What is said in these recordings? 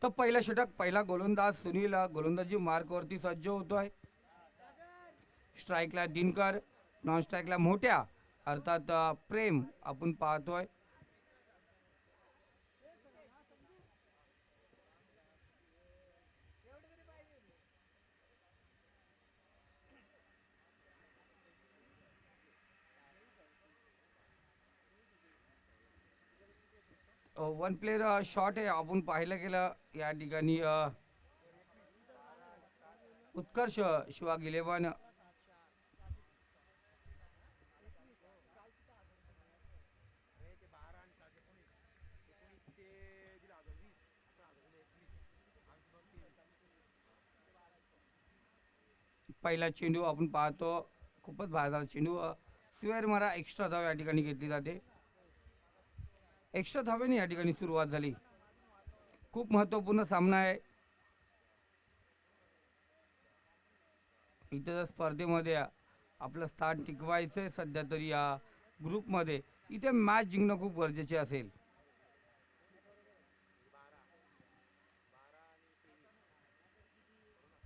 तर पहिला षटक पहिला गोलंदाज सुनील गोलंदाजी मार्कवरती सज्ज होतोय. स्ट्राईकला दिनकर, नॉन स्ट्राईकला मोठ्या अर्थात प्रेम आपण पाहतोय. वन प्लेयर शॉट आहे आपण पाहिलं गेलं या ठिकाणी. उत्कर्ष शिवाग 11 पहिला चेंडू आपण पाहतो. खूपच बाहेर चेंडू स्क्वेअर मारा एक्स्ट्रा धाव या ठिकाणी घेतली जाते. एक्स्ट्रा धावेने या ठिकाणी सुरुवात झाली. खूप महत्वपूर्ण सामना आहे. इथे स्पर्धेमध्ये आपलं स्थान टिकवायचंय सध्या तरी या ग्रुपमध्ये. इथे मॅच जिंकणं खूप गरजेचे असेल.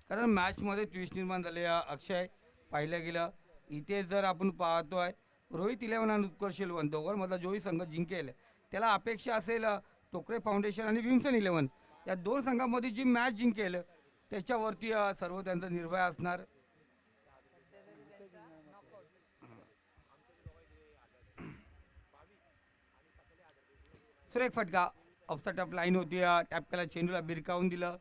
कारण मॅच मध्ये ट्विस्ट निर्माण झाले. अक्षय पाहिलं गेलं इथे जर आपण पाहतोय रोहित 11 आणि उत्कर्ष 11 दोघांमधला जोही संघ जिंकेल त्याला अपेक्षा असेल टोकरे फाउंडेशन आणि विम्सन 11 या दोन संघांमध्ये जी मॅच जिंकेल त्याच्यावरती सर्व त्यांचा निर्भय असणार. सुरेख फटका ऑफ द टॉप लाईन होती. टॅप केला चेंडूला बिरकावून दिलं.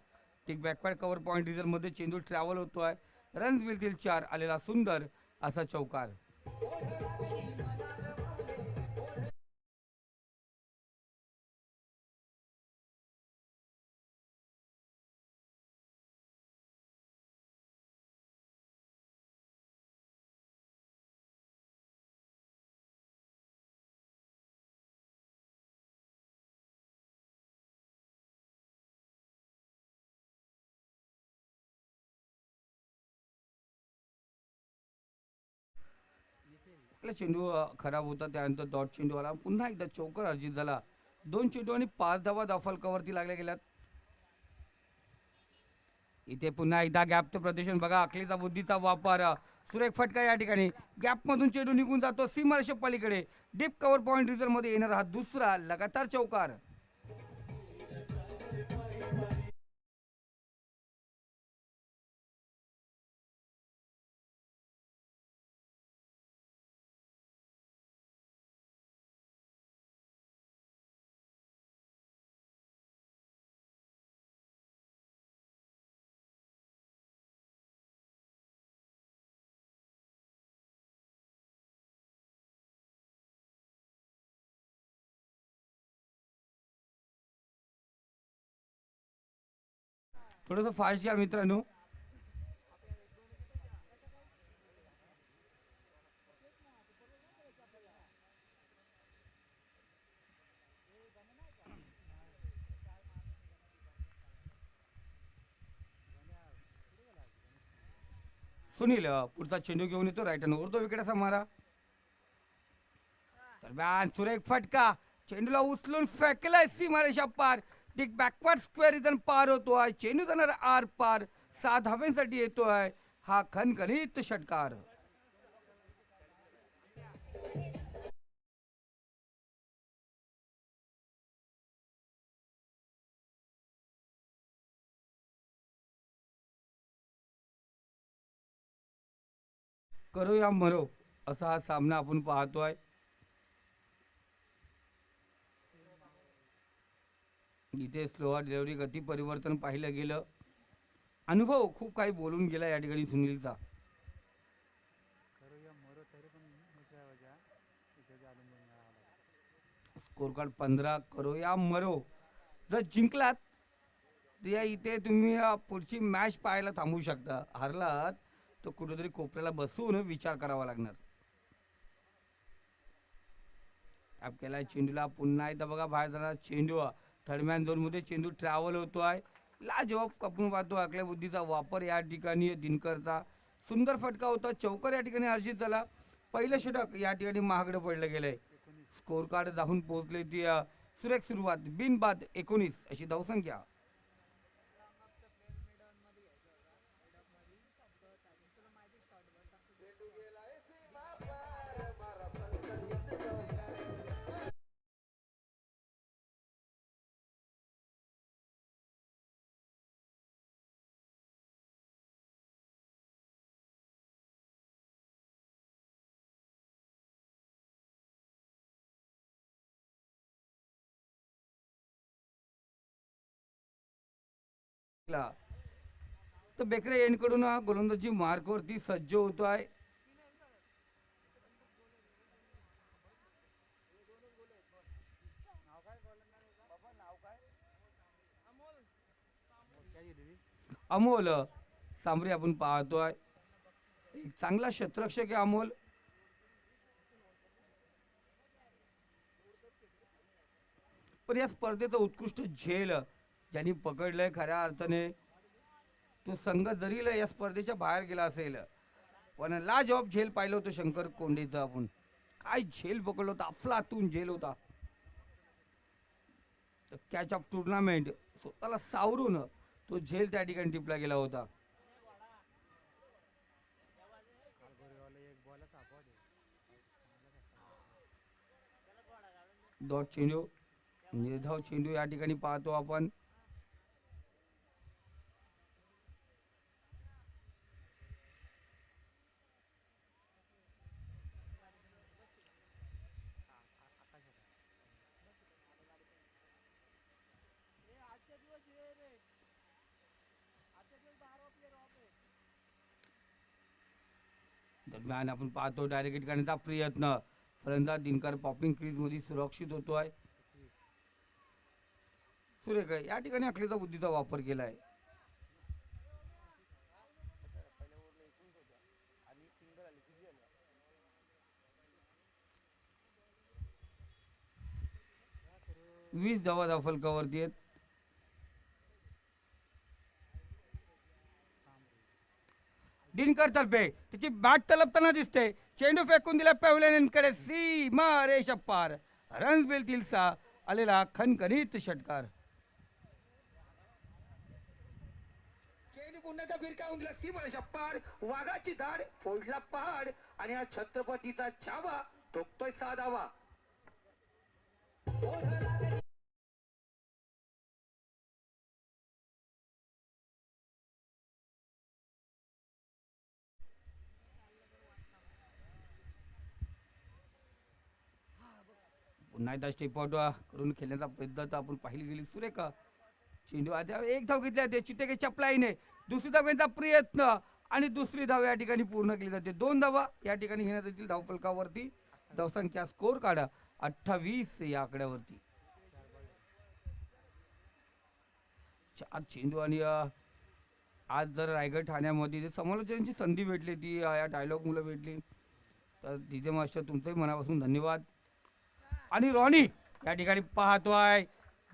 एक बॅकवर्ड कव्हर पॉईंट रिझल्ट मध्ये चेंडू ट्रॅव्हल होतोय. रन्स मिळतील 4 आलेला सुंदर असा चौकार. आपला चेंडू खराब होता त्यानंतर डॉट चेंडू आला. पुन्हा एकदा चौकर अर्जित झाला. 2 चेंडू आणि 5 धावा धावफलकावरती लागल्या गेल्यात. इथे पुन्हा एकदा गॅपचं प्रदर्शन बघा. अखलेचा बुद्धीचा वापर. सुरेख फटका या ठिकाणी गॅप मधून चेंडू निघून जातो सीमारेषे पलीकडे. डीप कव्हर पॉईंट रिझल्ट मध्ये येणार हा दुसरा लगातार चौकार. थोडंसं फास्ट घ्या मित्रांनो. सुनील पुढचा चेंडू घेऊन येतो राईट हँड तो विकेट असा मारा. दरम्यान सुरेख फटका चेंडूला उचलून फेकलाय सीमारेषा पार. एक बॅकवर्ड स्क्वेअर रिझन पार होतोय. चेंडू जाणार आर पार. 7 धाव्यांसाठी येतोय हा खणखणीत षटकार. करो या मरो असा हा सामना आपण पाहतोय. इथे स्लोअर डिलिव्हरी गती परिवर्तन पाहिलं गेलं. अनुभव खूप काही बोलून गेला या ठिकाणी सुनीलचा. स्कोर कार्ड 15 करो या मरो. जर जिंकलात तर या इथे तुम्ही पुढची मॅच पाहायला थांबू शकता. हारलात तर कुठेतरी कोपऱ्याला बसून विचार करावा लागणार. केला चेंडूला पुन्हा एकदा बघा बाहेर जाणार चेंडू. थर्डमॅन झोन मध्ये चेंडू ट्रॅव्हल होतोय. लाजवाब कपून पाहतो आकल्या बुद्धीचा वापर या ठिकाणी दिनकरचा. सुंदर फटका होता. चौकर या ठिकाणी अर्जित झाला. पहिलं षटक या ठिकाणी महागडं पडलं गेलंय. स्कोर कार्ड जाऊन पोहोचले ती सुरेख सुरुवात बिनबाद 19 अशी धावसंख्या. ला. तर बेकरे यांकडून गोलंदाजी मार्कवरती सज्ज होतो आहे. अमोल सांबरे आपण पाहतोय, एक चांगला क्षेत्ररक्षक आहे अमोल. पण या स्पर्धेचं उत्कृष्ट झेल ज्यांनी पकडलंय खऱ्या अर्थाने, तो संघ जरी या स्पर्धेच्या बाहेर गेला असेल, पण लाजवाब झेल पाहिलं होतं शंकर कोंडेचं आपण. काय झेल पकडलं होतं, अफलातून झेल होता. कॅच ऑफ टुर्नामेंट स्वतःला सावरून तो झेल त्या ठिकाणी टिपला गेला होता. डॉट चेंडू, निर्धाव चेंडू या ठिकाणी पाहतो आपण. दरम्यान आपण पाहतो डायरेक्ट हिट करण्याचा प्रयत्न, फलंदाज दिनकर पॉपिंग क्रीज मध्ये सुरक्षित होतोय. सुरेख या ठिकाणी अखलेचा बुद्धीचा वापर केलाय. 20 धावा फलकावरती आहेत. दिनकर तर्फे त्याची बॅट तलपताना दिसते. चेंडू फेकून दिला पॅव्हलियनकडे, सीमा रेषा पार. रन्स बिलतील सा आलेला खणखणीत षटकार. चेंडू पुण्याचा भिरकावून दिला सीमा रेषा पार. वाघाची धाड फोडला पहाड आणि हा छत्रपतीचा छावा ठोकतोय 6 धावा. पुन्हा एकदा स्टेप आउट करून खेळण्याचा पद्धत आपण पाहिली गेली. सुरेख चेंडू आता एक धाव घेतली जाते चित्ते चपलाईने. दुसरी धाव घेण्याचा प्रयत्न आणि दुसरी धाव या ठिकाणी पूर्ण केली जाते. 2 धावा या ठिकाणी घेण्यात येतील धावफलकावरती. धावसंख्या स्कोर काढा 28 या आकड्यावरती. 4 चेंडू आणि आज जर रायगड ठाण्यामध्ये समालोचनाची संधी भेटली ती या डायलॉग मुलं भेटली, तर तिथे मास्टर तुमचंही मनापासून धन्यवाद. आणि रॉनी या ठिकाणी पाहतोय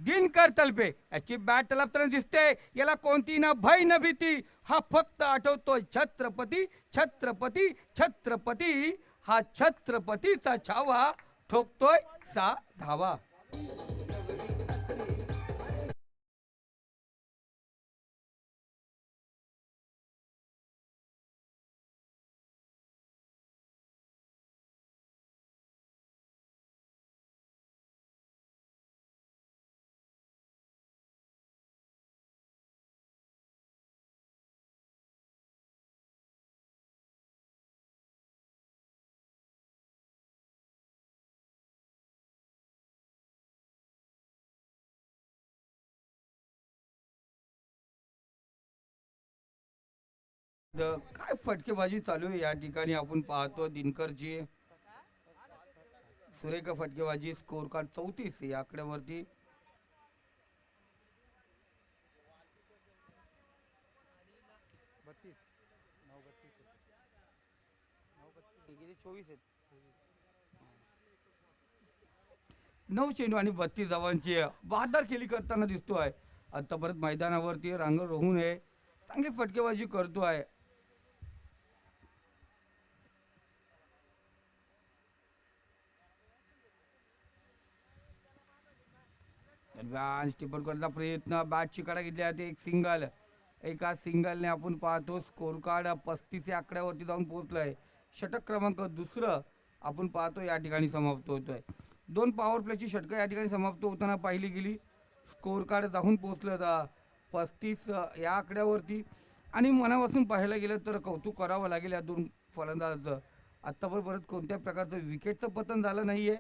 दिनकर तलपे, याची बॅट तलपताना दिसते. याला कोणती ना भय न भीती, हा फक्त आठवतोय छत्रपती छत्रपती छत्रपती. हा छत्रपतीचा छावा ठोकतोय 6 धावा. काय फटकेबाजी चालू आहे या ठिकाणी आपण पाहतो दिनकरची. सुरेख फटकेबाजी, स्कोर कार्ड 34 या आकड्यावरती. नऊ चेंडू आणि 32 धावांची बहादर खेळी करताना दिसतोय. आता परत मैदानावरती रांग रोहून आहे, चांगली फटकेबाजी करतोय. स्टिपल करण्याचा प्रयत्न, बॅटची कडा घेतली जाते. एक सिंगल, एका सिंगलने आपण पाहतो स्कोर कार्ड 35 या आकड्यावरती जाऊन पोहोचलाय. षटक क्रमांक दुसरं आपण पाहतो या ठिकाणी समाप्त होतोय. 2 पॉवर प्लेची षटकं या ठिकाणी समाप्त होताना पाहिली गेली. स्कोर कार्ड जाऊन पोहोचलं 35 या आकड्यावरती. आणि मनापासून पाहायला गेलं तर कौतुक करावं लागेल या 2 फलंदाजाचं. आतापर्यंत कोणत्या प्रकारचं विकेटचं पतन झालं नाहीये.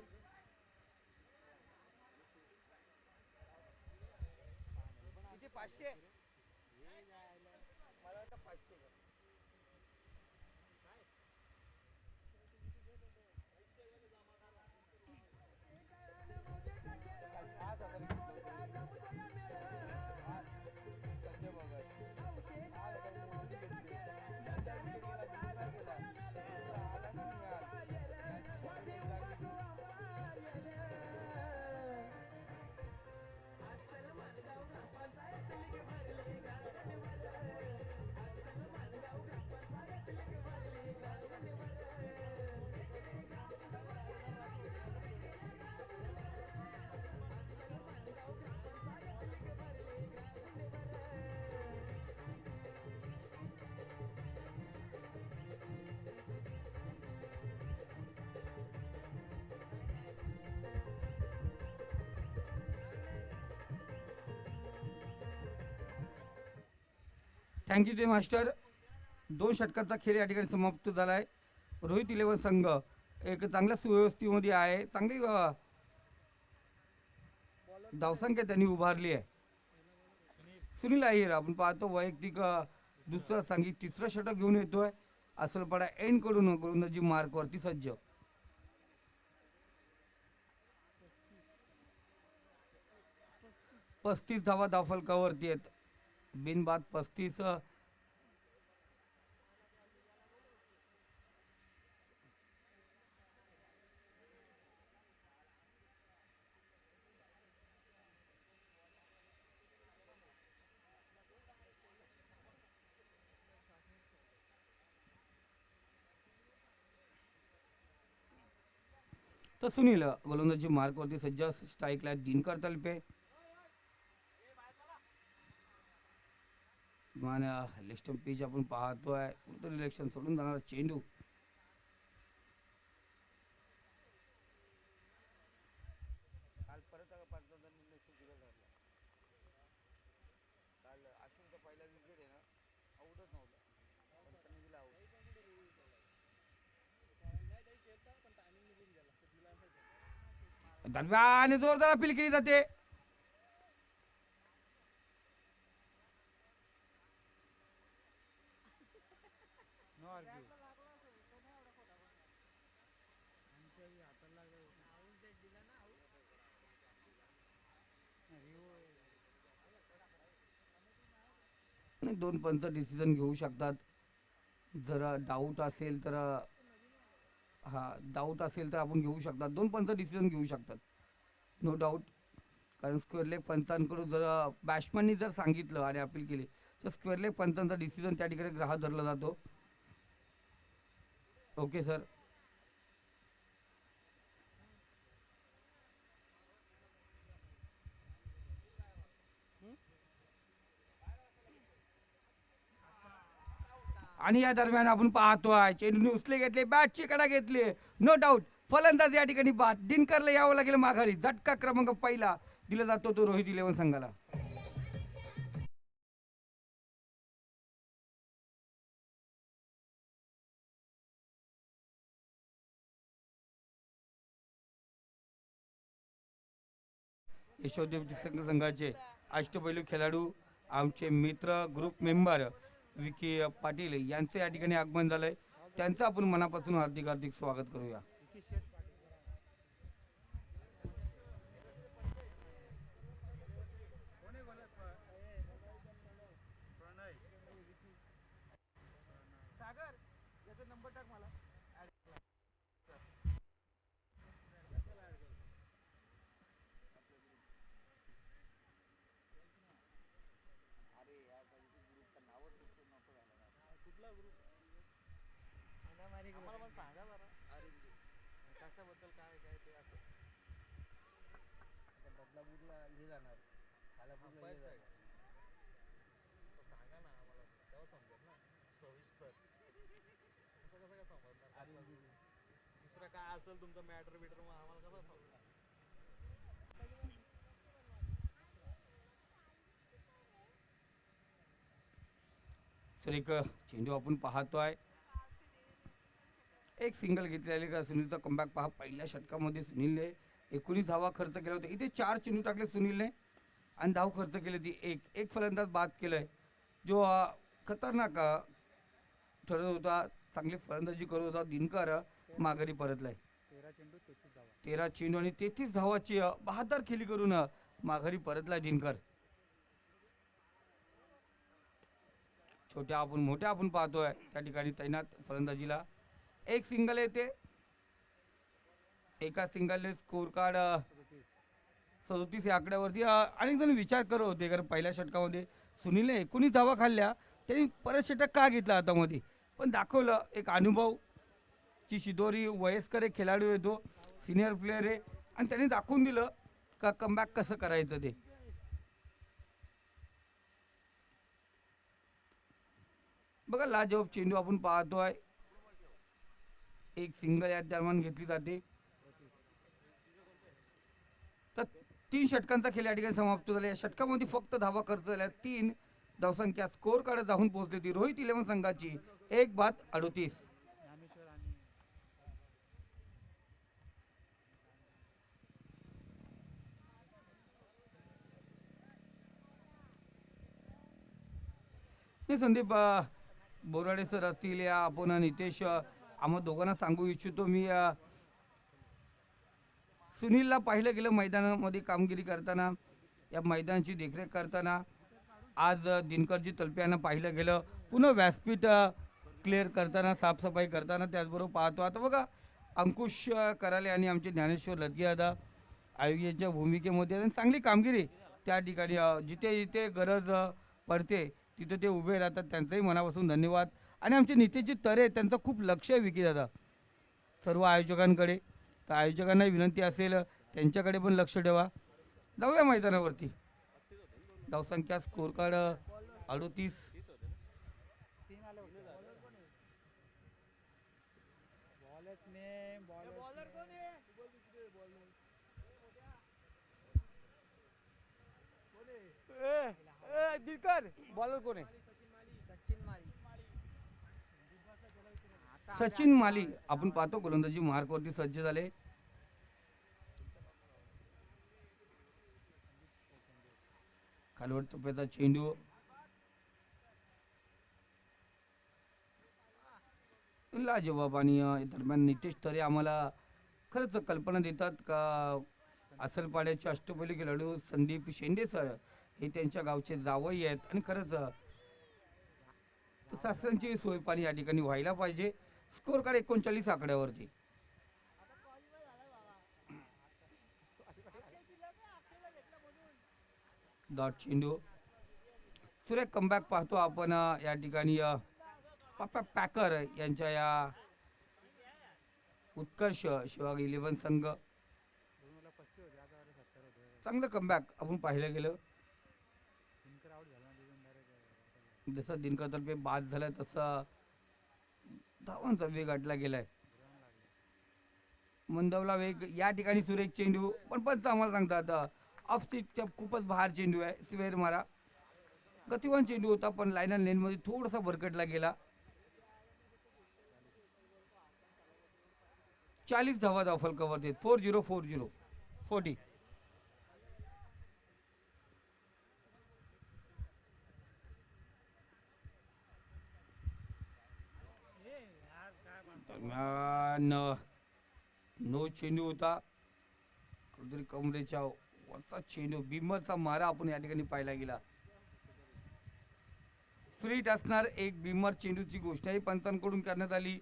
थँक्यू ते मास्टर. 2 षटकांचा खेळ या ठिकाणी समाप्त झाला आहे. रोहित इलेव्हन संघ एक चांगल्या सुव्यवस्थेमध्ये आहे. चांगली धावसंख्या त्यांनी उभारली आहे. सुनील अय्यर आपण पाहतो वैयक्तिक दुसरं सांगित तिसरं षटक घेऊन येतोय. असलपडा एंड कडून गोलंदाजी मार्कवरती सज्ज. 35 धावा धावफलकावरती आहेत. बिनबाद 35. तर सुनील गोलंदाजी मार्कवरती सज्ज. स्ट्राईकला दिनकर तलपे. लिस्टम पिच आपण पाहतोय. कुठं इलेक्शन सोडून जाणारा चेंडू. दरम्यान जोरदार अपील केली जाते. दोन पंच डिसिजन घेऊ शकतात. जर डाऊट असेल तर हा डाऊट असेल तर आपण घेऊ शकतात. दोन पंच डिसिजन घेऊ शकतात. No doubt. कारण स्क्वेअर लेग पंचांकडून जर बॅट्समॅननी जर सांगितलं आणि अपील केली तर स्क्वेअर लेग पंचांचा डिसिजन त्या ठिकाणी ग्राह्य धरला जातो. Okay sir. आणि या दरम्यान आपण पाहतोय चेंडूने उचले घेतले. बॅटची कडा घेतली. नो डाऊट फलंदाज या ठिकाणी बाद. दिनकरला यावं लागेल माघारी. झटका क्रमांक पहिला दिला जातो तो रोहित इलेव्हन संघाला. यशोदेव संघाचे अष्टपैलू खेळाडू आमचे मित्र ग्रुप मेंबर विकी पाटील यांचं या ठिकाणी आगमन झालंय. त्यांचं आपण मनापासून हार्दिक हार्दिक स्वागत करूया. सर एक चेंडू आपण पाहतोय. एक सिंगल घेतलेले का सुनीलचा कमबॅक पहा. पहिल्या षटकामध्ये सुनीलने 19 धावा खर्च केला होता. इथे 4 चेंडू टाकले सुनीलने आणि धाव खर्च केली ती एक फलंदाज बाद केलाय जो खतरनाक ठरत होता. चांगली फलंदाजी करत होता. दिनकर माघारी परतलाय. 13 चेंडू आणि 33 धावाची बहादर खेळी करून माघारी परतलाय दिनकर. मोठ्या आपण पाहतोय त्या ठिकाणी तैनात फलंदाजीला. एक सिंगल येते. एका सिंगलने स्कोर कार्ड 37 या आकड्यावरती अनेक जण विचार करत होते. कारण पहिल्या षटकामध्ये सुनीलने 19 धावा खाल्ल्या. त्यांनी परत षटक का घेतला हातामध्ये. पण दाखवलं एक अनुभव ची शिदोरी. वयस्कर एक खेळाडू येतो. सिनियर प्लेअर आहे आणि त्यांनी दाखवून दिलं का कमबॅक कसं करायचं ते. बघा लाजवाब चेंडू आपण पाहतोय. एक सिंगल या दरम्यान घेतली जाते. तर 3 षटकांचा खेळ या ठिकाणी समाप्त झाला. या षटकामध्ये फक्त धावा खर्च झाल्या 3. धावसंख्या स्कोर कडे जाऊन पोहोचली ती रोहित 11 संघाची 1 बाद 38. हे संदीप बोराडे सर असतील या आपण नितेश आम्हा दोघांना सांगू इच्छितो मी सुनीलला पाहिलं गेलं मैदानामध्ये कामगिरी करताना या मैदानाची देखरेख करताना आज दिनकरजी तलपे यांना पाहिलं गेलं पुन्हा व्यासपीठ क्लिअर करताना साफसफाई करताना त्याचबरोबर पाहतो आता बघा अंकुश कराले आणि आमचे ज्ञानेश्वर लदगे आता आयोजकाच्या भूमिकेमध्ये आणि चांगली कामगिरी त्या ठिकाणी जिथे जिथे गरज पडते तिथे ते उभे राहतात त्यांचंही मनापासून धन्यवाद. आणि आमचे नितेशजी तरे त्यांचं खूप लक्ष आहे विकी दादा सर्व आयोजकांकडे तर आयोजकांनाही विनंती असेल त्यांच्याकडे पण लक्ष ठेवा. जाऊया मैदानावरती. धावसंख्या स्कोर कार्ड 38. दिलकर बॉलर कोण आहे? सचिन माली आपण पाहतो गोलंदाजी मार्कवरती सज्ज झाले. खालवट टप्प्याचा चेंडू लाजवाब आणि दरम्यान नितेश तरे आम्हाला खरंच कल्पना देतात का असलपाड्याचे अष्टपैलू खेळाडू संदीप शेंडे सर हे त्यांच्या गावचे जावई आहेत आणि खरंच शासनाची सोय पाणी या ठिकाणी व्हायला पाहिजे. Score card 39 आकड्यावरती. डॉट चेंडू सुरेख कमबॅक पाहतो आपण या ठिकाणी पापा पॅकर यांच्या या उत्कर्ष शिवाग 11 संघ चांगलं कमबॅक आपण पाहिलं गेलं. जसं दिनकर तर्फे बाद झालाय तसा धावांचा वेग गाठला गेलाय. मंदवला वेग या ठिकाणी सुरेख चेंडू पण पंच आम्हाला सांगतात ऑफ स्टिकच्या खूपच बाहेर चेंडू आहे स्वेर मारा. गतिवान चेंडू होता पण लाईनर लेन मध्ये थोडासा भरकटला गेला. 40 धावा धावफल कव्हर देत 40 दरम्यान नो चेंडू होता कुठेतरी कमरेच्या वरचा चेंडू बिमरचा मारा आपण या ठिकाणी पाहायला गेला. फ्रीट असणार एक बिमर चेंडूची घोषणाही पंचांकडून करण्यात आली.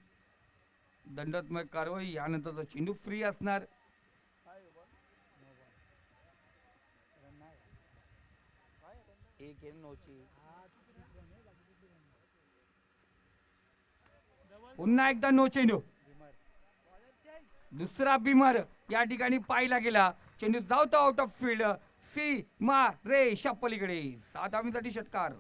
दंडात्मक कारवाई यानंतरचा चेंडू फ्री असणार. पुन्हा एकदा नो चेंडू दुसरा बिमर या ठिकाणी पाहिला गेला. चेंडू जाऊता आउट ऑफ फील्ड सी मा रेषा पलीकडे 7 धावांसाठी षटकार.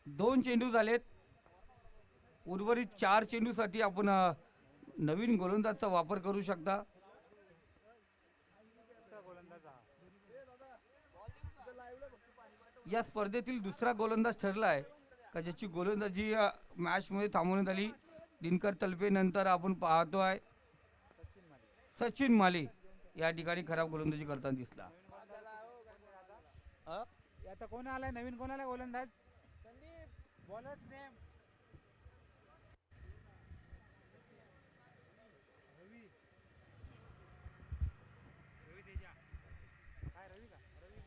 दोन चेंडू झालेत. उर्वरित 4 चेंडूसाठी आपण नवीन गोलंदाजचा वापर करू शकता. या स्पर्धेतील दुसरा गोलंदाज ठरलाय का ज्याची गोलंदाजी मॅच मध्ये थांबवण्यात आली. दिनकर तलपे नंतर आपण पाहतोय सचिन माली या ठिकाणी खराब गोलंदाजी करताना दिसला. आता कोण आलाय नवीन कोण आलाय गोलंदाज बॉलर्स नेम रवी तेजा काय रवी का रवी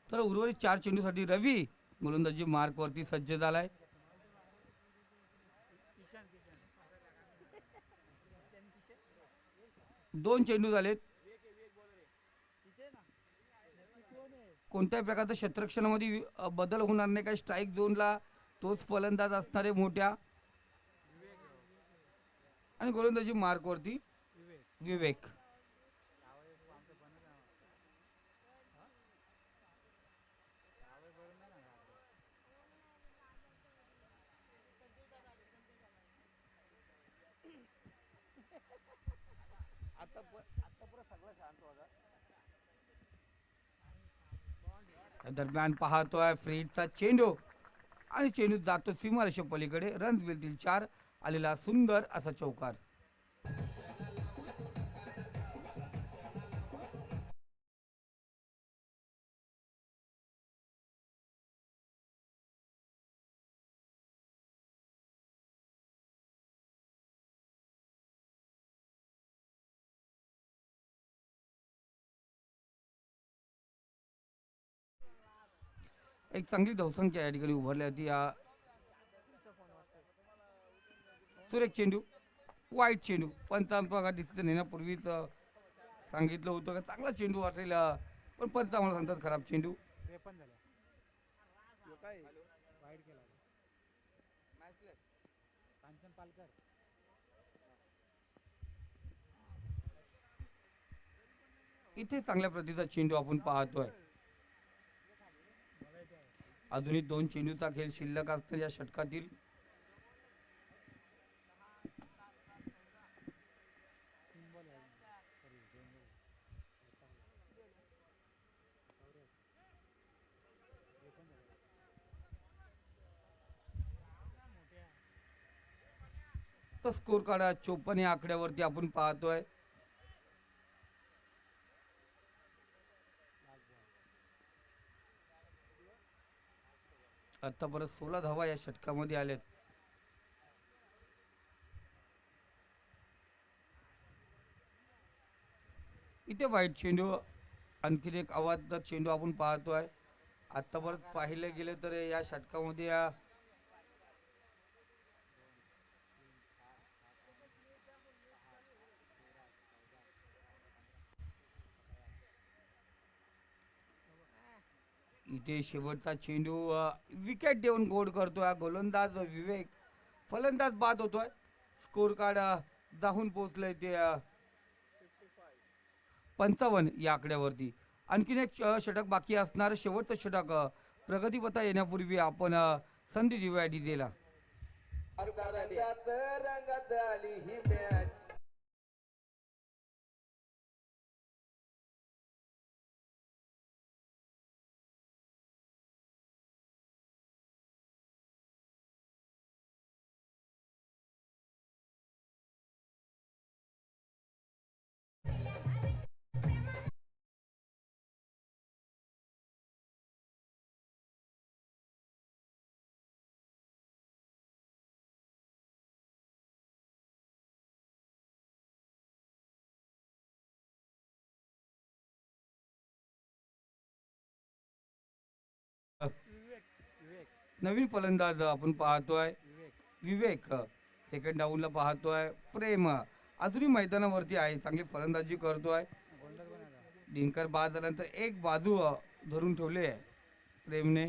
तर उर्वरित 4 चेंडूसाठी रवी गोलंदाजी मार्कवरती सज्ज झालाय. किशन किशन 2 चेंडू झालेत. तिथे ना नक्की कोण आहे कोणत्याही प्रकारचा क्षेत्ररक्षणामध्ये बदल होणार नाही. काही स्ट्राईक झोनला तोच फलंदाज असणार आहे मोठ्या. आणि गोलंदाजी मार्कवरती विवेक विवेक. यावेळेस आमचं बनत आहे हा यावेळेस बरोबर नाही ना आता पुरा सगळं शांत होता. त्या दरम्यान पाहतोय फ्रीडचा चेंडू आणि चेंडू जातो सीमारेषे पलीकडे. रन्स मिळतील 4. आलेला सुंदर असा चौकार. एक चांगली धावसंख्या या ठिकाणी उभारली होती. या सुरेख चेंडू वाईट चेंडू. पंचांपा डिसिजन येण्यापूर्वीच सांगितलं होतं का चांगला चेंडू वाटेल, पण पंच आम्हाला सांगतात खराब चेंडू. 53 झाल्या काय वाईट केला कांचन पालकर इथे चांगल्या प्रतीचा चेंडू आपण पाहतोय. मला इथे आहे अजूनही 2 चेंडूचा खेळ शिल्लक असतो या षटकातील. तीन बॉल आहे सॉरी 2 बॉल हे पण झालं मोठ्या तर स्कोर कार्ड 54 या आकड्यावरती आपण पाहतोय. लास्ट बॉल आतापर्यंत 16 धावा या षटकामध्ये आल्यात. इथे वाईट चेंडू. आणखीन एक आवाजदार चेंडू आपण पाहतोय. आतापर्यंत पाहिलं गेलं तर या षटकामध्ये इथे शेवटचा चेंडू विकेट देऊन गोड करतोय गोलंदाज विवेक. फलंदाज बाद होतोय. स्कोर कार्ड जाऊन पोहोचलंय ते 55 या आकड्यावरती. आणखीन एक षटक बाकी असणार. शेवटचं षटक प्रगतीपथा येण्यापूर्वी आपण संधी देऊया डीजेला. रंगात आली ही मॅच विवेक विवेक नवीन फलंदाज आपण पाहतोय विवेक विवेक. सेकंड डाऊनला पाहतोय प्रेम. अजूनही मैदानावरती आहे. चांगली फलंदाजी करतोय. गोलंदाज बनायचा दिनकर बाद झाल्यानंतर एक बाजू धरून ठेवली आहे प्रेमने.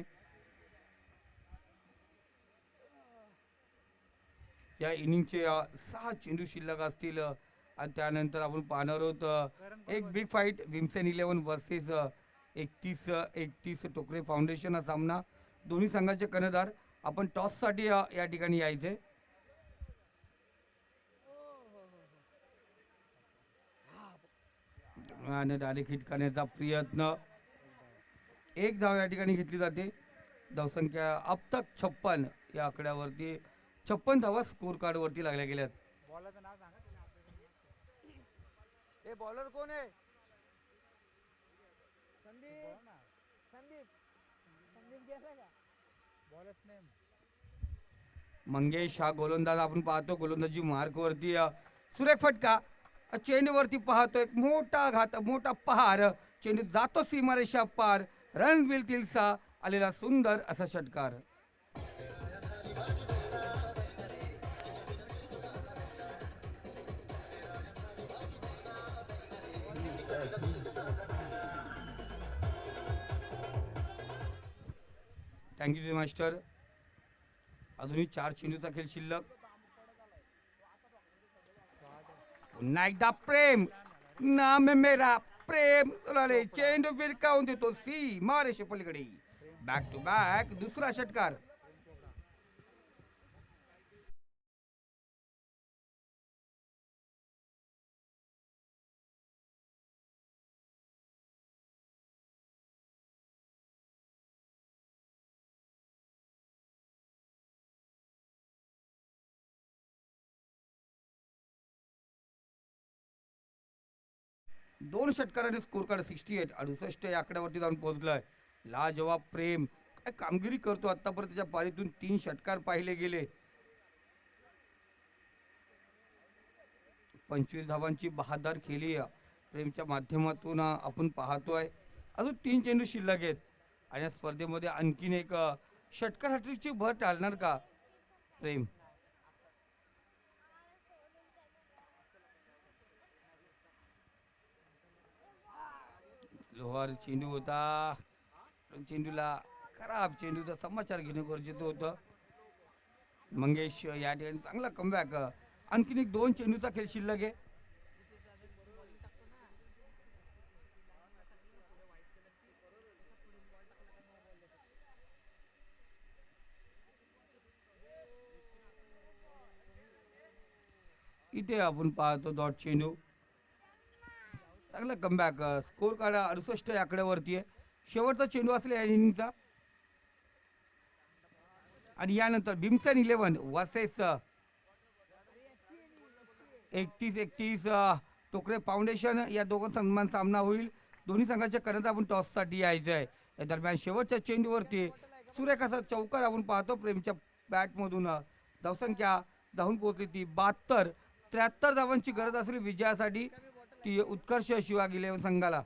या इनिंगचे 6 चेंडू शिल्लक असतील. आणि त्यानंतर आपण पाहणार आहोत करण एक बिग फाईट भीमसेन 11 वर्सेस 31 टोकरे फाउंडेशन हा सामना. दोन्ही संघाचे कर्णधार आपण टॉससाठी या ठिकाणी यायचे. आणि डायरेक्ट हिट करण्याचा प्रयत्न. एक धाव या ठिकाणी घेतली जाते. धावसंख्या अब तक 56 या आकड्यावरती 56 धावा स्कोर कार्ड वरती लागल्या गेल्यात. बॉलरचं नाव सांगा त्याला हे बॉलर कोण आहे संदीप संदीप संदीप गेला का बॉलर्स नेम मंगेश हा गोलंदाज आपण पाहतो. गोलंदाजी मार्क वरती सुरेख फटका. चेंडूवरती पाहतो एक मोठा घात मोठा पहार. चेंडू जातो सीमारेषा पार. रणबिलतील आलेला सुंदर असा षटकार. Thank you master. अजूनही 4 चेंडूचा खेळ शिल्लक. पुन्हा एकदा प्रेम, नाम है मेरा प्रेम उलाले, चेंडू भिरकावून देतो सी मारेशे पलीकडे. बॅक टू बॅक दुसरा षटकार. दोन षटकाराने स्कोर कार्ड 68 68 या आकड्यावरती जाऊन पोहोचलाय. लाजवाब प्रेम काय कामगिरी करतो. आतापर्यंत त्याच्या पारीतून 3 षटकार पाहिले गेले. 25 धावांची बहादर केली प्रेमच्या माध्यमातून आपण पाहतोय. अजून 3 चेंडू शिल्लक आहेत आणि या स्पर्धेमध्ये आणखीन एक षटकार हॅट्रिकची भर टाळणार का प्रेम? लोहार चेंडू होता. चेंडूला खराब चेंडूचा समाचार घेणं गरजेचं होतं. मंगेश या ठिकाणी चांगला कमबॅक. आणखीन एक 2 चेंडूचा खेळ शिल्लक आहे. इथे आपण पाहतो डॉट चेंडू. चांगला कमबॅक. स्कोर कार्ड 68 या आकड्यावरती आहे. शेवटचा चेंडू असला या इनिंगचा. आणि यानंतर भीमसेन 11 वर्सेस 31 टोकरे फाउंडेशन या दोघां संघांचा सामना होईल. दोन्ही संघाच्या करत आपण टॉससाठी यायचं आहे. या दरम्यान शेवटच्या चेंडूवरती सुरेख असा चौकार आपण पाहतो प्रेमच्या बॅटमधून. धावसंख्या जाऊन पोहोचली ती 72. 73 धावांची गरज असली विजयासाठी ती उत्कर्ष शिवाजी 11 संघाला.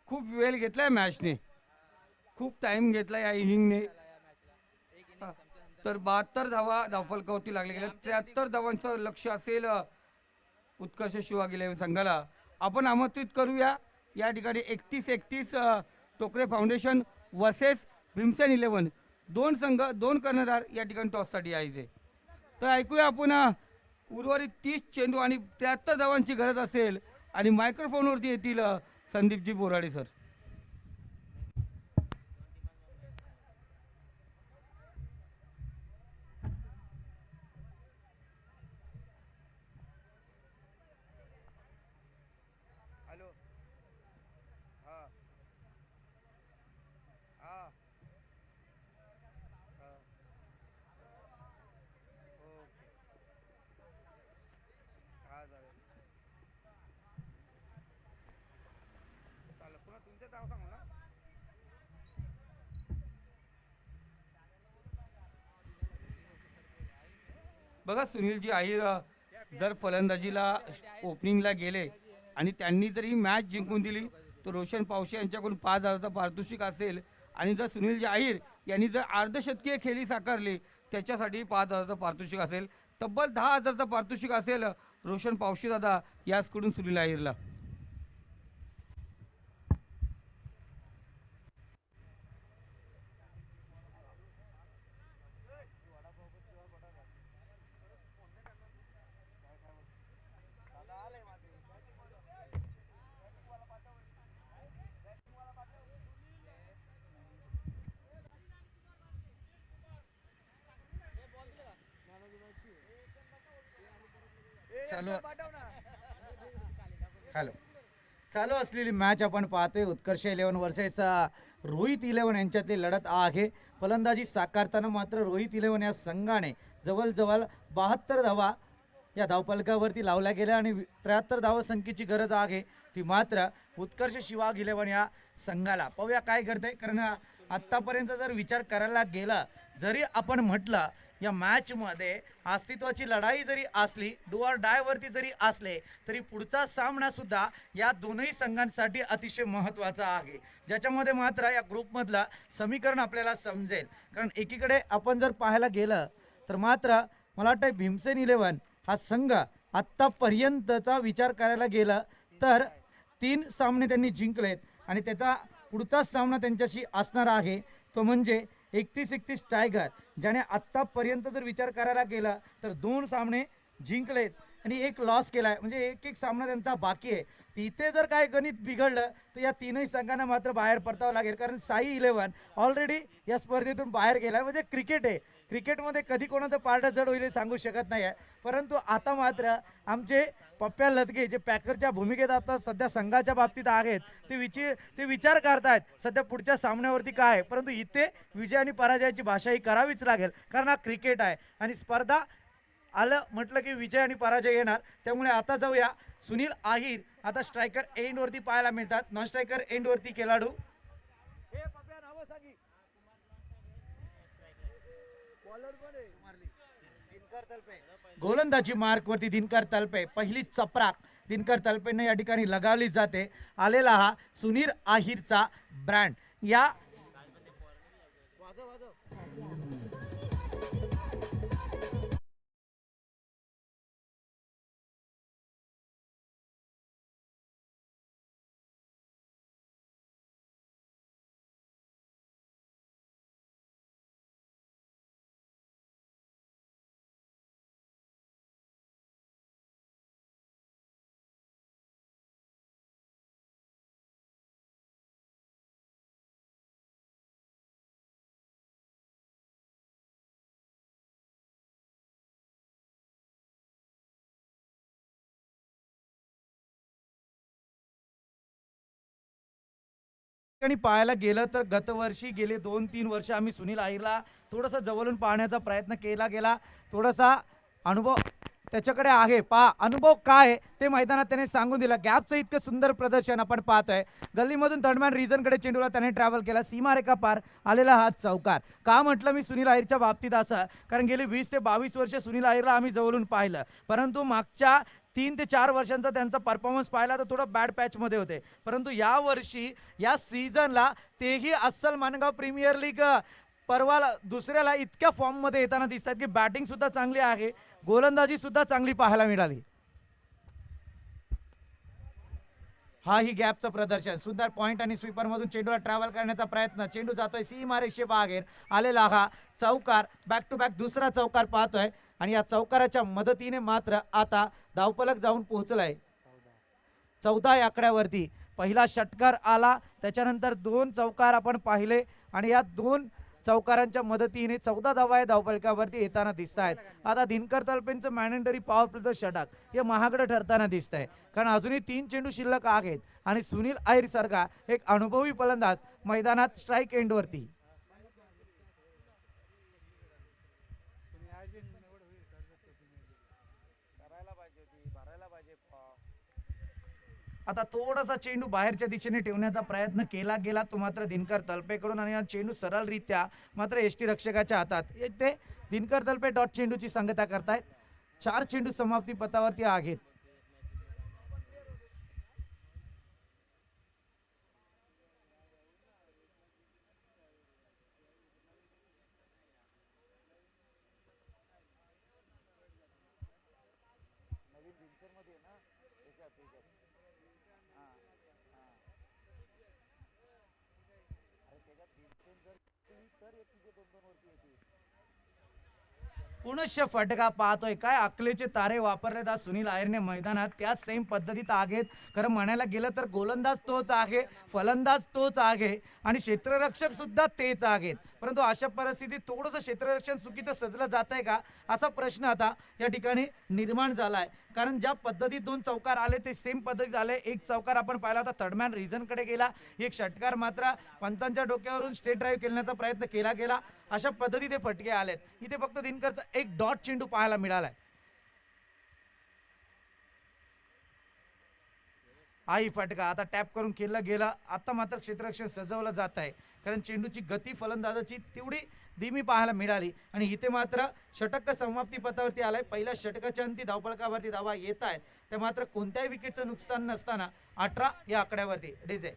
खूप वेळ घेतलाय मॅचने. खूप टाइम घेतला या इनिंगने. तर 72 धावा धावफलकावरती लागले गेले. 73 धावांचं लक्ष असेल उत्कर्ष शिवाजी 11 संघाला. आपण आमंत्रित करूया या ठिकाणी 31 टोकरे फाउंडेशन वर्सेस भीमसेन 11 दोन संघ 2 कर्णधार या ठिकाणी टॉससाठी यायचे. तर ऐकूया आपण उर्वरित 30 चेंडू आणि 73 धावांची गरज असेल आणि मायक्रोफोनवरती येतील संदीपजी बोराडे सर. हॅलो. हां हां ओके. हां चालेल चालेल. पुन्हा तुमचं नाव सांगू ना. बघा सुनीलजी आहिर जर फलंदाजीला ओपनिंगला गेले आणि त्यांनी जर ही मॅच जिंकून दिली तर रोशन पावशे यांच्याकडून 5,000चा पारितोषिक असेल. आणि जर सुनीलजी आहिर यांनी जर अर्धशतकीय खेळी साकारली त्याच्यासाठी 5,000चं पारितोषिक असेल. तब्बल 10,000चं पारितोषिक असेल रोशन पावशे दादा याचकडून सुनील आहिरला. चालू हॅलो चालू असलेली मॅच आपण पाहतोय. उत्कर्ष 11 वर्सेस रोहित इलेव्हन यांच्यातली लढत आहे. फलंदाजी साकारताना मात्र रोहित इलेव्हन या संघाने जवळजवळ 72 धावा या धावफलकावरती लावल्या गेल्या आणि 73 धावसंख्येची गरज आहे ती मात्र उत्कर्ष शिवाग इलेव्हन या संघाला. पाहूया काय करते, कारण आत्तापर्यंत जर विचार करायला गेला, जरी आपण म्हटलं या मॅचमध्ये अस्तित्वाची लढाई जरी असली, डू ऑर डाय वरती जरी असले, तरी पुढचा सामना सुद्धा या दोनही संघांसाठी अतिशय महत्त्वाचा आहे, ज्याच्यामध्ये मात्र या ग्रुपमधलं समीकरण आपल्याला समजेल. कारण एकीकडे आपण जर पाहायला गेलं तर मात्र मला वाटतं भीमसेन इलेव्हन हा संघ आत्तापर्यंतचा विचार करायला गेला तर 3 सामने त्यांनी जिंकलेत आणि त्याचा पुढचा सामना त्यांच्याशी असणार आहे तो म्हणजे 31-31 टायगर, ज्याने आत्तापर्यंत जर विचार करायला गेला तर 2 सामने जिंकलेत आणि 1 लॉस केलाय, म्हणजे 1-1 सामना त्यांचा बाकी आहे. तिथे जर काय गणित बिघडलं तर या तीनही संघांना मात्र बाहेर पडतावं लागेल, कारण साई इलेव्हन ऑलरेडी या स्पर्धेतून बाहेर गेलाय. म्हणजे क्रिकेट आहे, क्रिकेटमध्ये कधी कोणाचं पारडं जड होईल हे सांगू शकत नाही आहे. परंतु आता मात्र आमचे पप्प्या लदगे जे पॅकरच्या भूमिकेत आता सध्या संघाच्या बाबतीत आहेत ते विचार करतायत सध्या पुढच्या सामन्यावरती काय आहे. परंतु इथे विजय आणि पराजयाची भाषा ही करावीच लागेल, कारण हा क्रिकेट आहे आणि स्पर्धा आलं म्हटलं की विजय आणि पराजय येणार. त्यामुळे आता जाऊया सुनील आहिर आता स्ट्रायकर एंडवरती पाहायला मिळतात. नॉन स्ट्रायकर एंडवरती खेळाडू गोलंदाजी मार्कवरती दिनकर तलपे. पहिली चपराक दिनकर तलपेने या ठिकाणी लगावली जाते. आलेला हा सुनील आहिरचा ब्रँड. या पाहायला गेलं तर गतवर्षी गेले 2-3 वर्ष आम्ही सुनील आहिरला थोडंसं जवळून पाहण्याचा प्रयत्न केला गेला. थोडासा अनुभव त्याच्याकडे आहे. अनुभव काय ते मैदानात त्याने सांगून दिला. गॅपचं इतकं सुंदर प्रदर्शन आपण पाहतोय. गल्लीमधून थर्डमॅन रिझनकडे चेंडूला त्याने ट्रॅव्हल केला. सीमारेखा पार आलेला हा चौकार. का म्हटलं मी सुनील आहिरच्या बाबतीत असं, कारण गेली 20 ते 22 वर्ष सुनील आहिरला आम्ही जवळून पाहिलं, परंतु मागच्या 3 ते 4 वर्षांचा त्यांचा परफॉर्मन्स पाहिला तर थोडं बॅड पॅचमध्ये होते. परंतु या वर्षी या सीझनला तेही अस्सल मानगाव प्रीमियर लीग परवाला दुसऱ्याला इतक्या फॉर्ममध्ये येताना दिसतात की बॅटिंग सुद्धा चांगली आहे, गोलंदाजी सुद्धा चांगली पाहायला मिळाली. हा ही गॅपचं प्रदर्शन. सुंदर पॉइंट आणि स्वीपर मधून चेंडूला ट्रॅव्हल करण्याचा प्रयत्न. चेंडू जातोय सीमारेषे बाहेर. आलेला हा चौकार, बॅक टू बॅक दुसरा चौकार पाहतोय आणि या चौकाराच्या मदतीने मात्र आता धावफलक जाऊन पोहोचलाय 14 या आकड्यावरती. पहिला षटकार आला, त्याच्यानंतर 2 चौकार आपण पाहिले आणि या 2 चौकारांच्या मदतीने 14 धावा या धावफलकावरती येताना दिसत आहेत. आता दिनकर तलपेंचं मॅनेंडरी पॉवरफुलचं षटक हे महागडं ठरताना दिसत आहे, कारण अजूनही 3 चेंडू शिल्लक आहेत आणि सुनील आहिर सारखा एक अनुभवी फलंदाज मैदानात स्ट्राईक एंडवरती. आता थोडासा चेंडू बाहेरच्या दिशेने ठेवण्याचा प्रयत्न केला गेला तो मात्र दिनकर तलपेकडून आणि हा चेंडू सरळरित्या मात्र एसटी रक्षकाच्या हातात. ते दिनकर तलपे डॉट चेंडूची संगता करतायत. 4 चेंडू समाप्ती पथावरती आहेत. पुनश्च फटका पाहतोय. काय अकलेचे तारे वापरलेत आज सुनील आहिरने मैदानात, त्याच सेम पद्धतीत आहेत. खरं म्हणायला गेलं तर गोलंदाज तोच आहे, फलंदाज तोच आहे आणि क्षेत्ररक्षक सुद्धा तेच आहेत. परंतु अशा परिस्थितीत थोडंसं क्षेत्ररक्षण चुकीचं सजलं जात आहे का असा प्रश्न आता या ठिकाणी निर्माण झाला आहे. कारण ज्या पद्धतीत 2 चौकार आले ते सेम पद्धतीत आले. एक चौकार आपण पाहिला होता थर्डमॅन रिझनकडे गेला, एक षटकार मात्र पंचांच्या डोक्यावरून स्टेट ड्राईव्ह खेळण्याचा प्रयत्न केला गेला. अशा पद्धतीने फटके आलेत. इथे फक्त दिनकरचा एक डॉट चेंडू पाहायला मिळालाय. आई फटका आता टॅप करून केला गेला. आता मात्र क्षेत्ररक्षण सजवलं जात आहे कारण चेंडूची गती फलंदाजाची तेवढी धीमी पाहायला मिळाली आणि इथे मात्र षटक समाप्ती पथावरती आलाय. पहिल्या षटकाच्या अंती धावफलकावरती धावा येत आहेत. ते मात्र कोणत्याही विकेटचं नुकसान नसताना 18 या आकड्यावरती डीजे.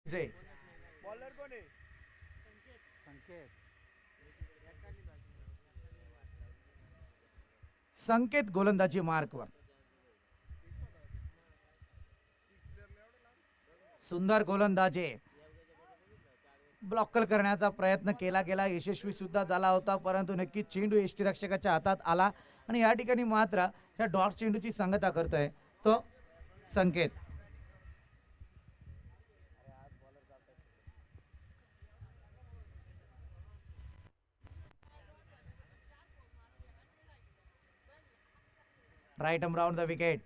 बॉलर कोण आहे? संकेत. संकेत गोलंदाजी मार्कवर. सुंदर गोलंदाजी ब्लॉकर करण्याचा प्रयत्न केला गेला, यशस्वी सुद्धा झाला होता, परंतु नक्की चेंडू यष्टीरक्षकाच्या हातात आला आणि या ठिकाणी मात्र या डॉट चेंडूची सांगता करतोय तो संकेत. Right arm round the wicket.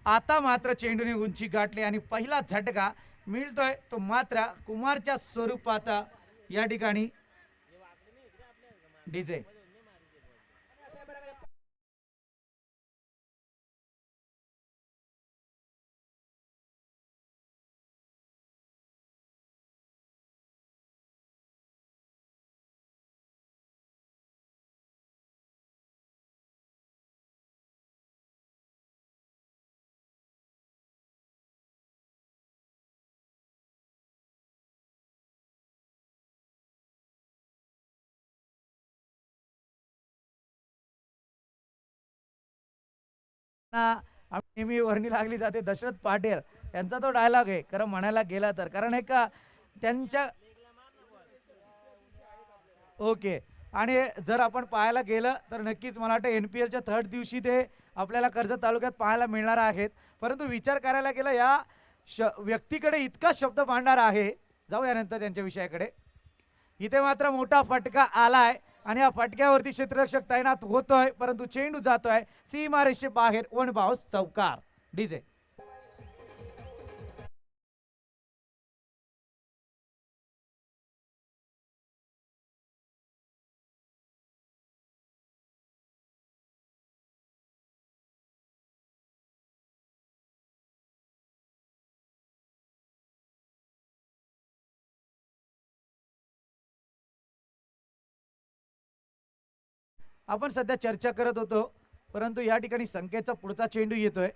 आता मात्र चेंडूने उंची गाठली आणि पहिला झटका मिळतोय तो मात्र कुमारच्या स्वरूपात या ठिकाणी डीजे. नेहमी वर्णी लागली जाते दशरथ पाटील यांचा तो डायलॉग आहे खरं म्हणायला गेला तर, कारण का त्यांच्या ओके. आणि जर आपण पाहायला गेलं तर नक्कीच मला वाटतं NPLच्या थर्ड दिवशी ते आपल्याला कर्जत तालुक्यात पाहायला मिळणार आहेत. परंतु विचार करायला गेला या व्यक्तीकडे इतका शब्द भांडार आहे. जाऊया नंतर त्यांच्या विषयाकडे. इथे मात्र मोठा फटका आलाय आणि या फटक्यावरती क्षेत्ररक्षक तैनात होतोय, परंतु चेंडू जातोय सीमारेषे बाहेर. 1 बाउंस चौकार डीजे. आपण सध्या चर्चा करत होतो, परंतु या ठिकाणी संकेतचा पुढचा चेंडू येतोय.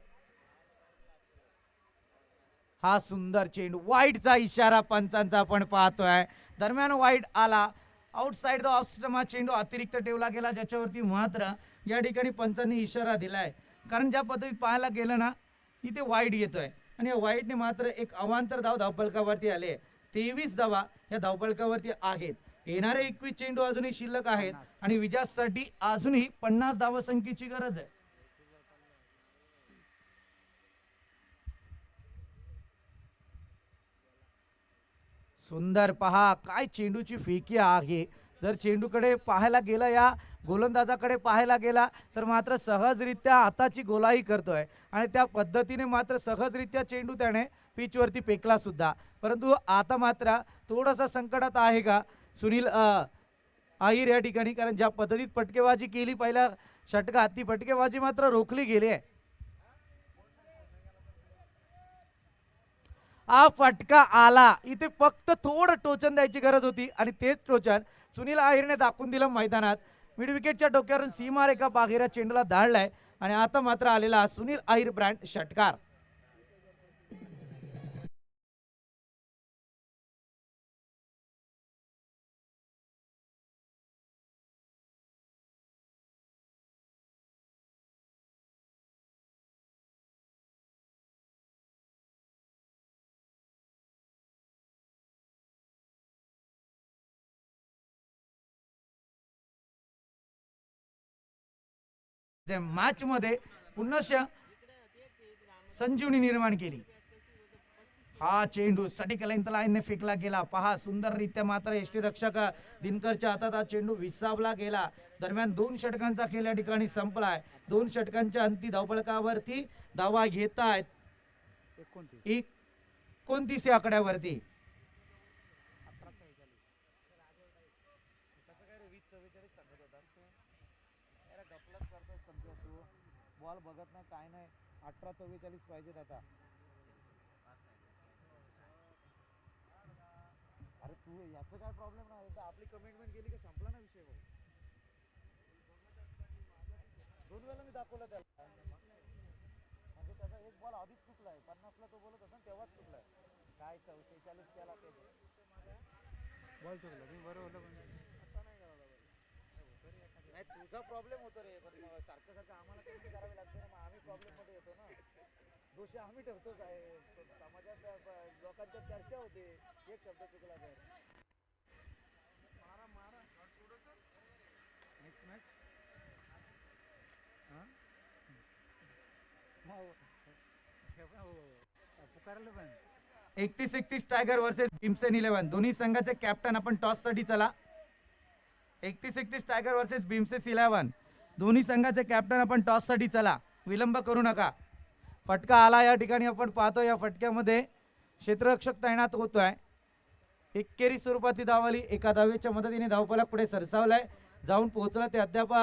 हा सुंदर चेंडू वाईडचा इशारा पंचांचा आपण पाहतोय. दरम्यान वाईड आला. आउटसाइड द ऑफ स्टंप हा चेंडू अतिरिक्त ठेवला गेला, ज्याच्यावरती मात्र या ठिकाणी पंचांनी इशारा दिलाय. कारण ज्या पद्धतीत पाहायला गेलं ना इथे वाईड येतोय आणि या वाईडने मात्र एक अवांतर धाव धावफलकावरती आले. 23 धावा या धावफलकावरती आहेत. येणारे 21 चेंडू अजूनही शिल्लक आहेत आणि विजयासाठी अजूनही 50 धावसंख्येची गरज आहे. सुंदर पहा काय चेंडूची फेकी आहे. जर चेंडूकडे पाहायला गेला, या गोलंदाजाकडे पाहायला गेला तर मात्र सहजरित्या हाताची गोलाई करतोय आणि त्या पद्धतीने मात्र सहजरित्या चेंडू त्याने पिचवरती फेकला सुद्धा. परंतु आता मात्र थोडासा संकटात आहे का सुनील आहिर या ठिकाणी, कारण ज्या पद्धतीत फटकेबाजी केली पहिल्या षटकात ती फटकेबाजी मात्र रोखली गेली आहे. हा फटका आला. इथे फक्त थोडं टोचन द्यायची गरज होती आणि तेच टोचन सुनील अहिरने दाखवून दिलं मैदानात. मिड विकेटच्या डोक्यावरून सीमारेखा बाहेर चेंडूला धाडलाय आणि आता मात्र आलेला सुनील अहिर ब्रँड षटकार. मॅच मध्ये पुन्हा संजीवनी निर्माण केली. हा चेंडू सटिक लाईनने फेकला गेला. पहा सुंदररित्या मात्र यष्टी रक्षक दिनकरच्या हातात हा चेंडू विसावला गेला. दरम्यान 2 षटकांचा खेळ या ठिकाणी संपलाय. 2 षटकांच्या अंती धावफलकावरती धावा घेत आहेत 29 आकड्यावरती. बॉल बघत नाही काय नाही. 18-44 पाहिजेत आता. अरे तू याचं काय प्रॉब्लेम नाही. एकदा आपली कमिटमेंट केली की संपला ना विषय. भाऊ 2 वेळा मी दाखवलं त्याला. म्हणजे त्याचा एक बॉल आधीच चुकलाय. 50 ला तो बोलत होता तेव्हाच चुकलाय. काय 46 केला ते बॉल चुकला. मी बरोबर नाही तुझा प्रॉब्लेम होतो रे. पण सारखं सारखं आम्हाला कमेंट करावी लागते ना. मग आम्ही प्रॉब्लेम मध्ये येतो ना. दोषी आम्ही ठरतो. काय समाजात लोकांच्या चर्चा होते एक शब्द चुकला तर. मारा next match 31 tiger versus Bhimsen 11. दोन्ही संघाचे कॅप्टन आपण टॉस साठी चला. 31 टायगर वर्सेस भीमसेन 11. दोन्ही संघाचे कॅप्टन आपण टॉस साठी चला. विलंब करू नका. फटका आला. या ठिकाणी आपण पाहतो या फटक्यामध्ये क्षेत्ररक्षक तैनात होतोय. एकेरी स्वरूपाची धावली. एका धावेच्या मदतीने धावफलक पुढे सरसावलाय. जाऊन पोहोचला ते अद्याप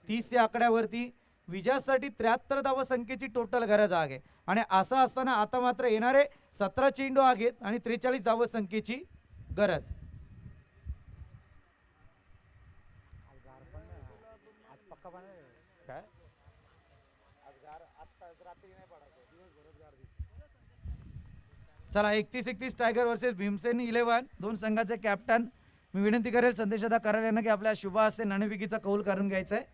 30 या आकड्यावरती. विजयासाठी 73 धाव संख्येची टोटल गरज आहे आणि असं असताना आता मात्र येणारे 17 चेंडू आहेत आणि 43 धाव संख्येची गरज. काय आज रात्री नाही पडायचं. दिवसभरच गार दिसत. चला 31 टायगर वर्सेस भीमसेन 11. दोन संघाचे कॅप्टन. मी विनंती करेल संदेशदा कराल यांना की आपल्या शुभ हस्ते नाणेफेकीचा कौल करून घ्यायचा आहे.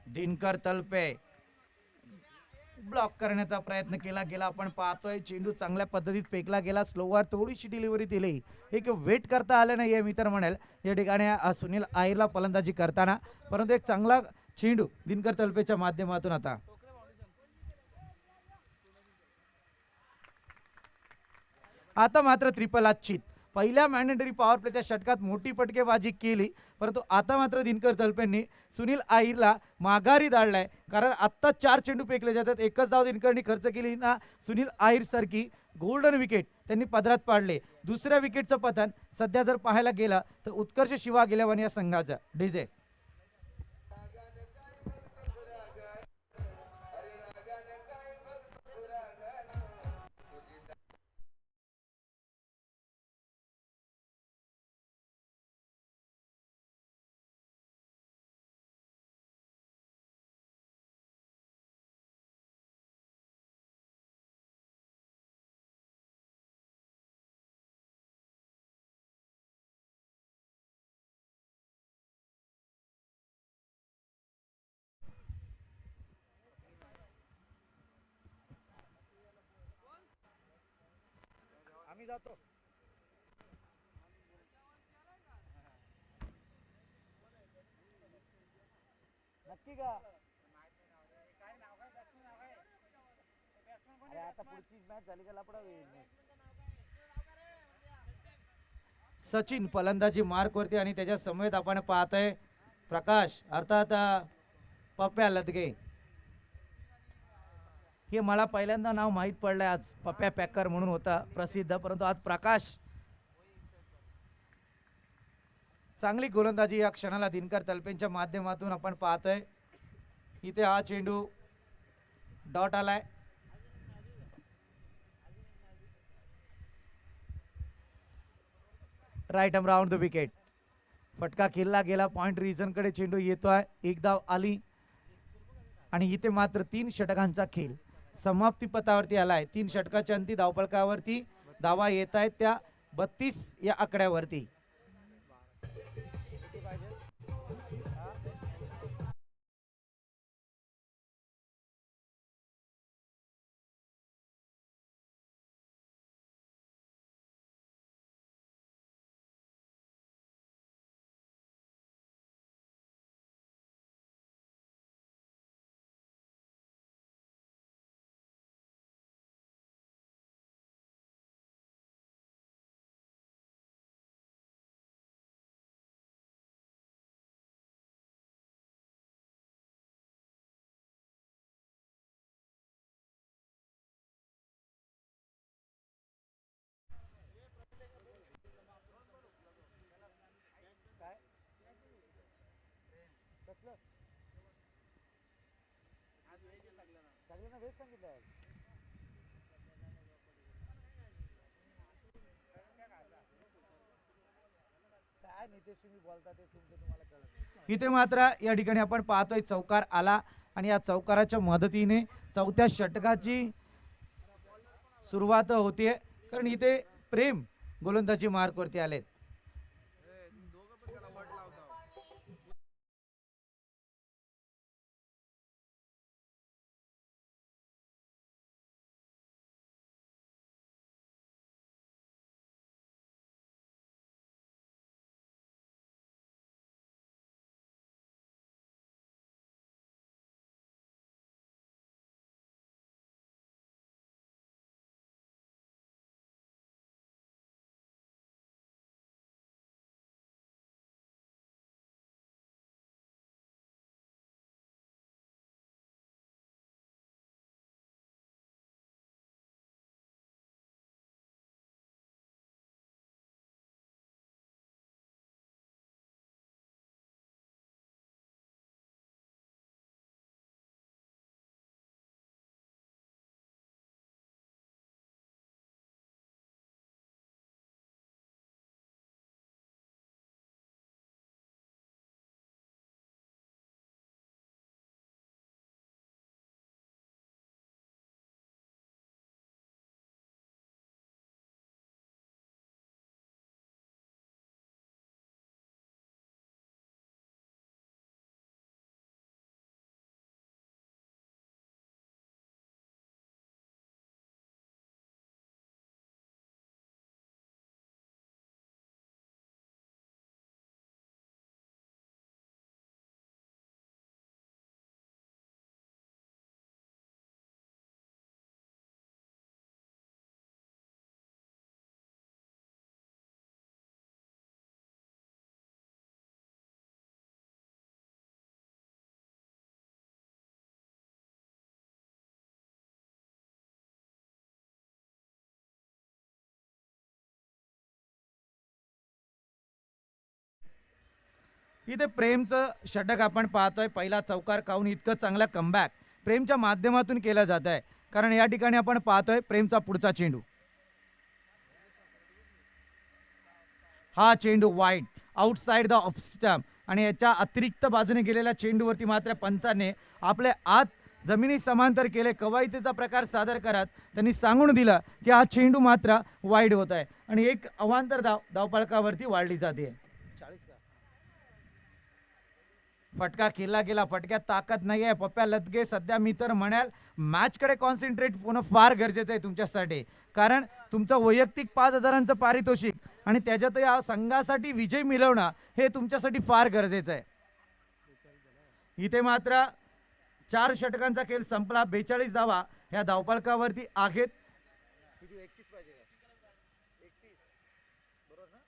दिनकर तलपे ब्लॉक करण्याचा प्रयत्न केला गेला. आपण पाहतोय चेंडू चांगल्या पद्धतीत फेकला गेला. स्लोवर थोडीशी डिलिव्हरी दिली. एक वेट करता आले नाही मी तर म्हणेल या ठिकाणी सुनील अहिरला फलंदाजी करताना. परंतु एक चांगला चेंडू दिनकर तलपेच्या माध्यमातून. आता मात्र ट्रिपल आच्छित. पहिल्या मॅन्डेटरी पॉवर प्लेच्या षटकात मोठी फटकेबाजी केली. परंतु आता मात्र दिनकर तलपेंनी सुनील अहिरला माघारी धाडलाय. कारण आत्ता 4 चेंडू फेकले जातात. एकच धाव दिनकरनी खर्च केली ना. सुनील अहिर सारखी गोल्डन विकेट त्यांनी पदरात पाडले. दुसऱ्या विकेटचं पतन सध्या जर पाहायला गेलं तर उत्कर्ष शिवा गेल्यावर या संघाचा. डीजे आम्ही जातो. नक्की का? अरे आता पुढची मॅच झाली का लपडा होईल. सचिन फलंदाजी मार्क वरती आणि त्याच्या समवेत आपण पाहतोय प्रकाश अर्थात पप्प्या लदगे. हे मला पहिल्यांदा नाव माहीत पडलंय आज. पप्प्या पॅकर म्हणून होता प्रसिद्ध. परंतु आज प्रकाश चांगली गोलंदाजी या क्षणाला दिनकर तलपेंच्या माध्यमातून आपण पाहतोय. इथे हा चेंडू डॉट आलाय. Right arm round the wicket. फटका खेळला गेला. पॉइंट रिजन कडे चेंडू येतोय. एक धाव आली आणि इथे मात्र 3 षटकांचा खेळ समाप्ती पथावरती आलाय. 3 षटकाच्या अंती धावफलकावरती धावा येत आहेत त्या 32 या आकड्यावरती. किती पाहिजे हा? काय कसलं सगळ्यांना वेळ सांगितलं आज. काय नितेश तुम्ही बोलता ते तुम्हाला कळत नाही. इथे मात्र या ठिकाणी आपण पाहतोय चौकार आला आणि या चौकाराच्या मदतीने 4थ्या षटकाची सुरुवात होतीये. कारण इथे प्रेम गोलंदाजी मार्कवरती आलेत. इथे प्रेमचं षटक आपण पाहतोय. पहिला चौकार काऊन इतकं चांगला कमबॅक प्रेमच्या माध्यमातून केला जात आहे. कारण या ठिकाणी आपण पाहतोय प्रेमचा पुढचा चेंडू. हा चेंडू wide outside the off stump आणि याच्या अतिरिक्त बाजूने गेलेल्या चेंडूवरती मात्र पंचाने आपले आत जमिनी समांतर केले. कवायतीचा प्रकार सादर करत त्यांनी सांगून दिलं की हा चेंडू मात्र वाईड होत आहे आणि एक अवांतर धावफलकावरती वाढली जाते. 40 का फटका खेळला गेला. फटक्यात ताकद नाही आहे. पप्प्या लदगे सध्या मी तर म्हणाल मॅच कडे कॉन्सन्ट्रेट होणं फार गरजेचं आहे तुमच्यासाठी. कारण तुमचं वैयक्तिक 5,000चं पारितोषिक आणि त्याच्यात या संघासाठी विजय मिळवणं हे तुमच्यासाठी फार गरजेचं आहे. इथे मात्र 4 षटकांचा खेळ संपला. 42 धावा या धावफलकावरती आहेत. किती 31 पाहिजे का 31 बरोबर ना.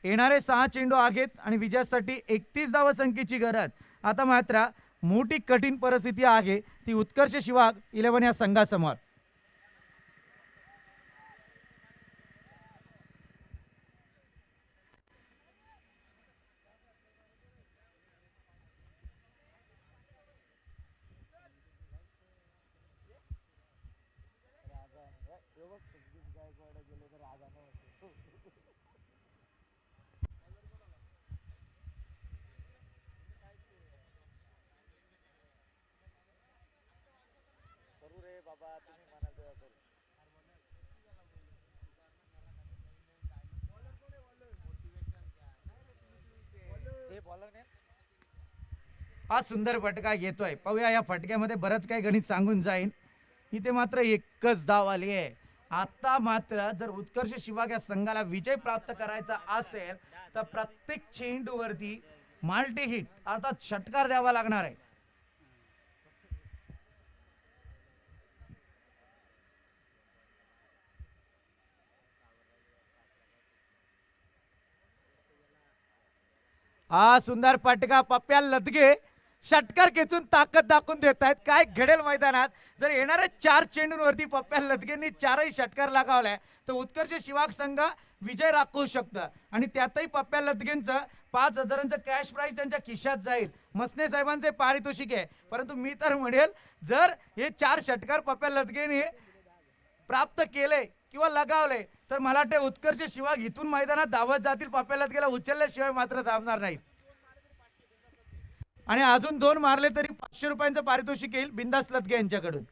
येणारे 6 चेंडू आहेत आणि विजयासाठी 31 धावसंख्येची गरज. आता मात्र मोठी कठीण परिस्थिती आहे ती उत्कर्ष शिवाग 11 या संघासमोर. गायकवाड गेले तर रागानं होतो. करू रे बाबा, तुम्ही म्हणा तेव्हा करू. हे बॉलर ने हा सुंदर फटका घेतोय. पाहूया या फटक्यामध्ये बरंच काही गणित सांगून जाईल. इथे मात्र एकच धाव आली आहे. आता मात्र जर उत्कर्ष शिवाग या संघाला विजय प्राप्त करायचा असेल तर प्रत्येक चेंडूवरती माल्टी हिट अर्थात षटकार द्यावा लागणार आहे. हा सुंदर फटका, पप्प्या लदगे षटकार खेचून ताकद दाखवून देत आहेत. काय घडेल मैदानात जर येणाऱ्या 4 चेंडूंवरती पप्प्या लदगेंनी 4ही षटकार लगावलाय तर उत्कर्ष शिवाग संघ विजय राखू शकतं. आणि त्यातही पप्प्या लदगेंचं 5,000चं कॅश प्राइज त्यांच्या खिशात जाईल. मसने साहेबांचे पारितोषिक आहे. परंतु मी तर म्हणेल जर हे 4 षटकार पप्प्या लदगेने प्राप्त केले किंवा लगावले तर मला वाटते उत्कर्ष शिवाग इथून मैदानात धावत जातील. पप्प्या लदगेला उचलल्याशिवाय मात्र धावणार नाहीत. आणि अजून 2 मारले तरी 500 रुपयांचं पारितोषिक येईल बिंदास लदगे यांच्याकडून.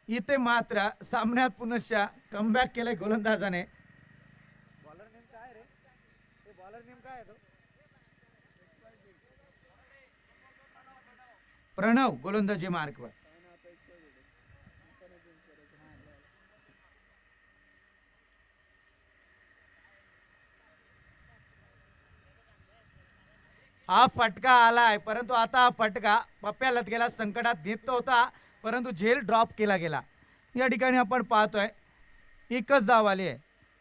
इथे मात्र सामन्यात पुनश्च कमबॅक केलंय गोलंदाजाने. बॉलर नेम काय रे? ते बॉलर नेम काय आहे तो? प्रणव गोलंदाजी मार्कवर. हा फटका आलाय परंतु आता हा फटका पप्प्या लदगेला संकटात नेत होता परंतु झेल ड्रॉप केला गेला. या ठिकाणी आपण पाहतोय एकच धाव आली आहे.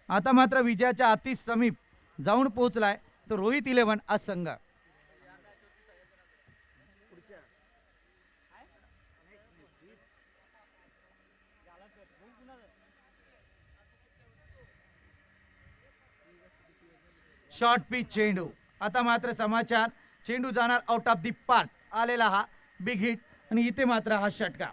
आता मात्र विजयाच्या अति समीप जाऊन पोहोचलाय तो रोहित 11 हा संघ. शॉर्ट पिच चेंडू. आता मात्र समाचार चेंडू जाणार आउट ऑफ दी पार्क. आलेला हा बिग हिट आणि इथे मात्र हा षटकार.